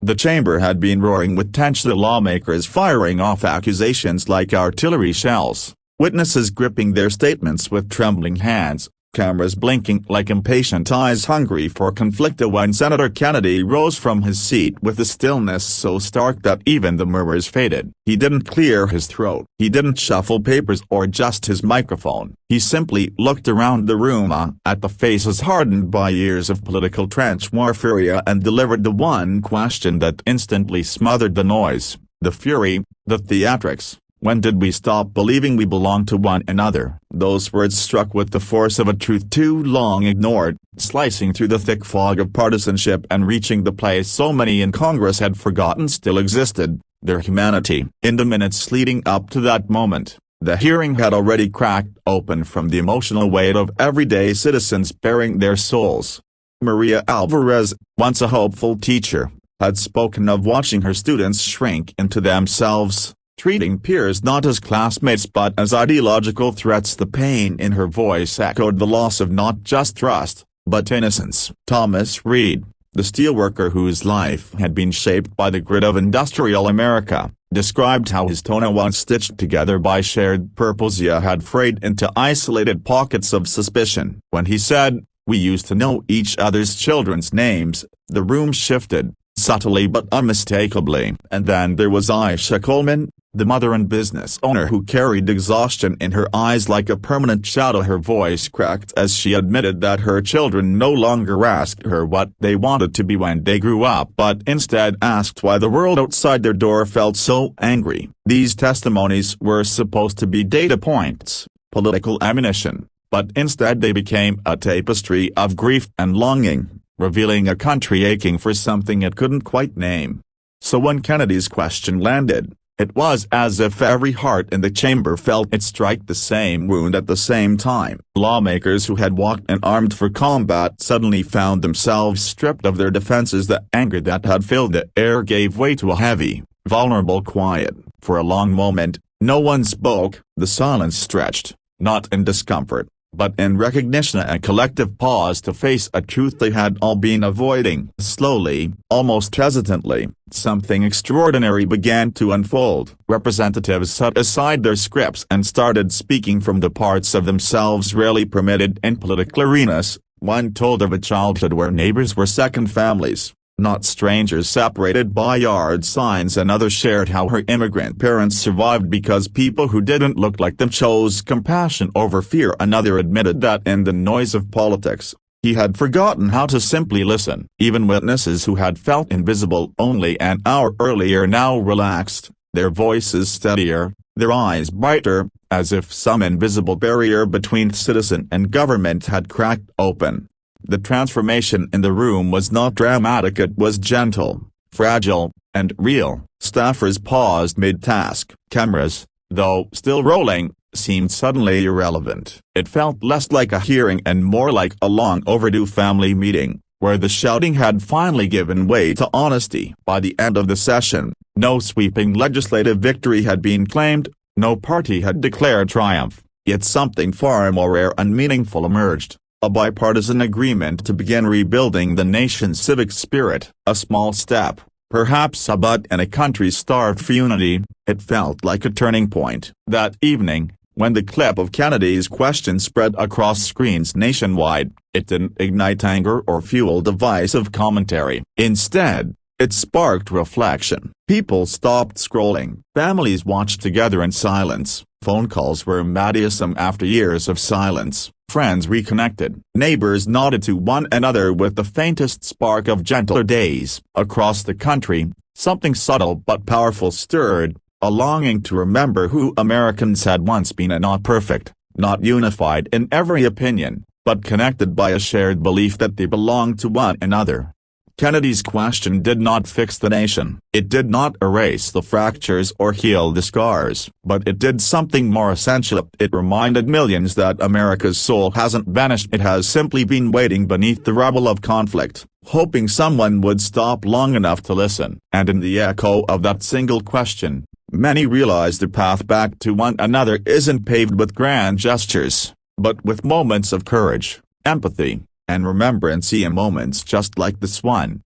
The chamber had been roaring with tension, the lawmakers firing off accusations like artillery shells, witnesses gripping their statements with trembling hands, cameras blinking like impatient eyes hungry for conflict. When Senator Kennedy rose from his seat with a stillness so stark that even the murmurs faded, he didn't clear his throat, he didn't shuffle papers or adjust his microphone, he simply looked around the room at the faces hardened by years of political trench warfare and delivered the one question that instantly smothered the noise, the fury, the theatrics. When did we stop believing we belong to one another? Those words struck with the force of a truth too long ignored, slicing through the thick fog of partisanship and reaching the place so many in Congress had forgotten still existed, their humanity. In the minutes leading up to that moment, the hearing had already cracked open from the emotional weight of everyday citizens bearing their souls. Maria Alvarez, once a hopeful teacher, had spoken of watching her students shrink into themselves, treating peers not as classmates but as ideological threats. The pain in her voice echoed the loss of not just trust, but innocence. Thomas Reed, the steelworker whose life had been shaped by the grit of industrial America, described how his tone, once stitched together by shared purpose, had frayed into isolated pockets of suspicion. When he said, "We used to know each other's children's names," the room shifted, subtly but unmistakably. And then there was Aisha Coleman, the mother and business owner who carried exhaustion in her eyes like a permanent shadow. Her voice cracked as she admitted that her children no longer asked her what they wanted to be when they grew up but instead asked why the world outside their door felt so angry. These testimonies were supposed to be data points, political ammunition, but instead they became a tapestry of grief and longing, revealing a country aching for something it couldn't quite name. So when Kennedy's question landed, it was as if every heart in the chamber felt it strike the same wound at the same time. Lawmakers who had walked unarmed for combat suddenly found themselves stripped of their defenses. The anger that had filled the air gave way to a heavy, vulnerable quiet. For a long moment, no one spoke. The silence stretched, not in discomfort, but in recognition, a collective pause to face a truth they had all been avoiding. Slowly, almost hesitantly, something extraordinary began to unfold. Representatives set aside their scripts and started speaking from the parts of themselves rarely permitted in political arenas. One told of a childhood where neighbors were second families, not strangers separated by yard signs. Another shared how her immigrant parents survived because people who didn't look like them chose compassion over fear. Another admitted that in the noise of politics, he had forgotten how to simply listen. Even witnesses who had felt invisible only an hour earlier now relaxed, their voices steadier, their eyes brighter, as if some invisible barrier between citizen and government had cracked open. The transformation in the room was not dramatic, it was gentle, fragile, and real. Staffers paused mid-task. Cameras, though still rolling, seemed suddenly irrelevant. It felt less like a hearing and more like a long overdue family meeting, where the shouting had finally given way to honesty. By the end of the session, no sweeping legislative victory had been claimed, no party had declared triumph, yet something far more rare and meaningful emerged. A bipartisan agreement to begin rebuilding the nation's civic spirit. A small step, perhaps a but in a country starved for unity. It felt like a turning point. That evening, when the clip of Kennedy's question spread across screens nationwide, it didn't ignite anger or fuel divisive commentary. Instead, it sparked reflection. People stopped scrolling. Families watched together in silence. Phone calls were mediasome after years of silence. Friends reconnected. Neighbors nodded to one another with the faintest spark of gentler days. Across the country, something subtle but powerful stirred, a longing to remember who Americans had once been, and not perfect, not unified in every opinion, but connected by a shared belief that they belonged to one another. Kennedy's question did not fix the nation. It did not erase the fractures or heal the scars, but it did something more essential. It reminded millions that America's soul hasn't vanished. It has simply been waiting beneath the rubble of conflict, hoping someone would stop long enough to listen. And in the echo of that single question, many realized the path back to one another isn't paved with grand gestures, but with moments of courage, empathy, and remembrance. In moments just like this one,